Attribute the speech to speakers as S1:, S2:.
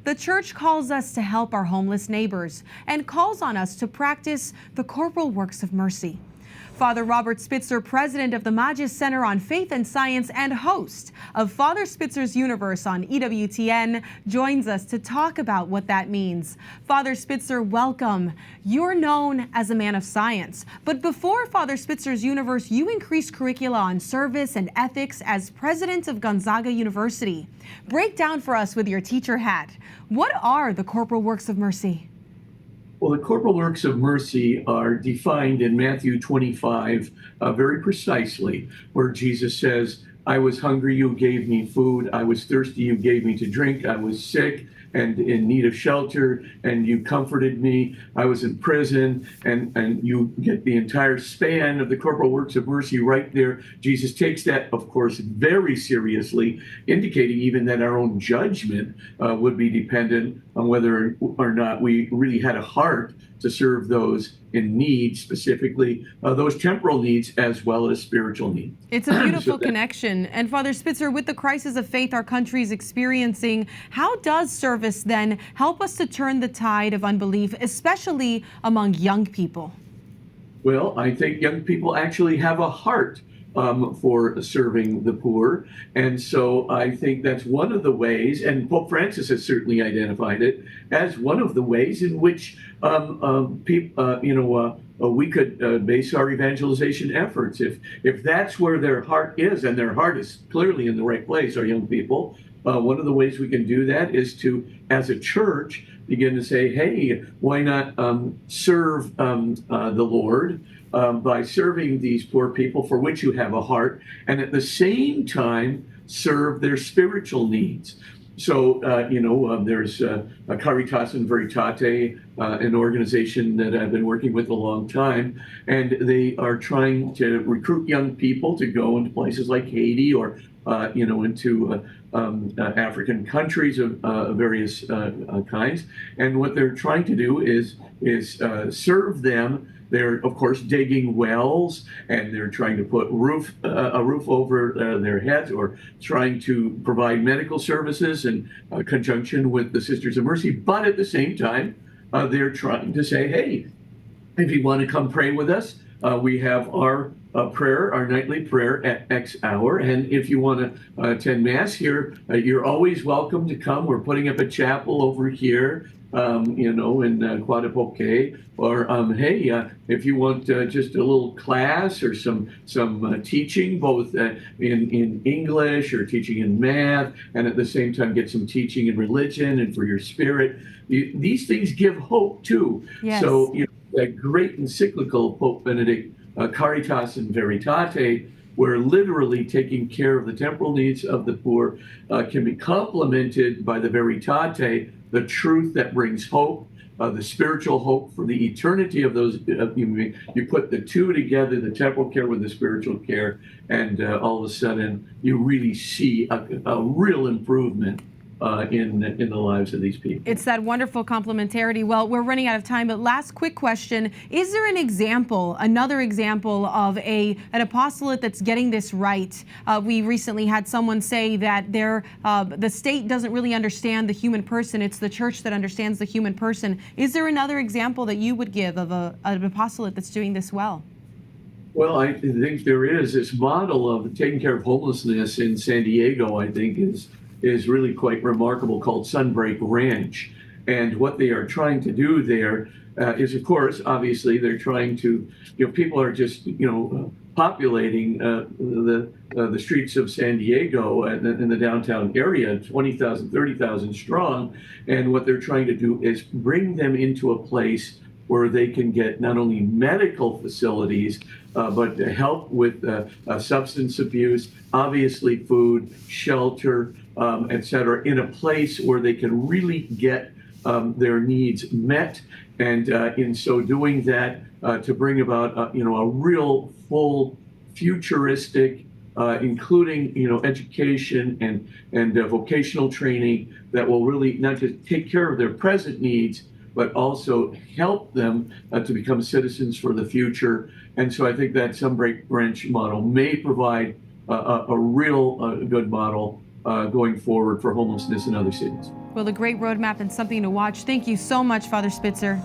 S1: the church calls us to help our homeless neighbors and calls on us to practice the Corporal Works of Mercy. Father Robert Spitzer, president of the Montse Center on Faith and Science and host of Father Spitzer's Universe on EWTN, joins us to talk about what that means. Father Spitzer, welcome. You're known as a man of science, but before Father Spitzer's Universe, you increased curricula on service and ethics as president of Gonzaga University. Break down for us with your teacher hat. What are the Corporal Works of Mercy?
S2: Well, the Corporal Works of Mercy are defined in Matthew 25 very precisely, where Jesus says, I was hungry, you gave me food. I was thirsty, you gave me to drink. I was sick and in need of shelter, and you comforted me. I was in prison, and you get the entire span of the Corporal Works of Mercy right there. Jesus takes that, of course, very seriously, indicating even that our own judgment would be dependent on whether or not we really had a heart to serve those in need, specifically those temporal needs as well as spiritual needs.
S1: It's a beautiful connection. And Father Spitzer, with the crisis of faith our country is experiencing, how does service then help us to turn the tide of unbelief, especially among young people?
S2: Well, I think young people actually have a heart for serving the poor. And so I think that's one of the ways, and Pope Francis has certainly identified it as one of the ways in which we could base our evangelization efforts. If that's where their heart is, and their heart is clearly in the right place, our young people, one of the ways we can do that is to, as a church, begin to say, hey, why not serve the Lord by serving these poor people for which you have a heart, and at the same time serve their spiritual needs. So, there's Caritas in Veritate, an organization that I've been working with a long time, and they are trying to recruit young people to go into places like Haiti or, into African countries of various kinds. And what they're trying to do is serve them. They're, of course, digging wells, and they're trying to put a roof over their heads, or trying to provide medical services in conjunction with the Sisters of Mercy. But at the same time, they're trying to say, hey, if you want to come pray with us, we have our prayer, our nightly prayer at X hour. And if you want to attend Mass here, you're always welcome to come. We're putting up a chapel over here, in Quadapoque. Or, hey, if you want just a little class or some teaching, both in English or teaching in math, and at the same time get some teaching in religion and for your spirit. These things give hope, too.
S1: Yes.
S2: So, that great encyclical, Pope Benedict, Caritas in Veritate, where literally taking care of the temporal needs of the poor can be complemented by the Veritate, the truth that brings hope, the spiritual hope for the eternity of those. You put the two together, the temporal care with the spiritual care, and all of a sudden you really see a real improvement in the lives of these people.
S1: It's that wonderful complementarity. Well, we're running out of time, but last quick question. Is there another example of an apostolate that's getting this right? We recently had someone say that the state doesn't really understand the human person. It's the church that understands the human person. Is there another example that you would give of an apostolate that's doing this well?
S2: Well, I think there is. This model of taking care of homelessness in San Diego, I think, is really quite remarkable, called Sunbreak Ranch. And what they are trying to do there is, of course, obviously, they're trying to, people are just, populating the streets of San Diego and in the downtown area, 20,000, 30,000 strong. And what they're trying to do is bring them into a place where they can get not only medical facilities, but to help with substance abuse, obviously food, shelter, et cetera, in a place where they can really get their needs met. And in so doing that, to bring about a real full futuristic, including education and vocational training that will really not just take care of their present needs, but also help them to become citizens for the future. And so I think that Sunbreak Ranch model may provide a real good model going forward for homelessness in other cities.
S1: Well, a great roadmap and something to watch. Thank you so much, Father Spitzer.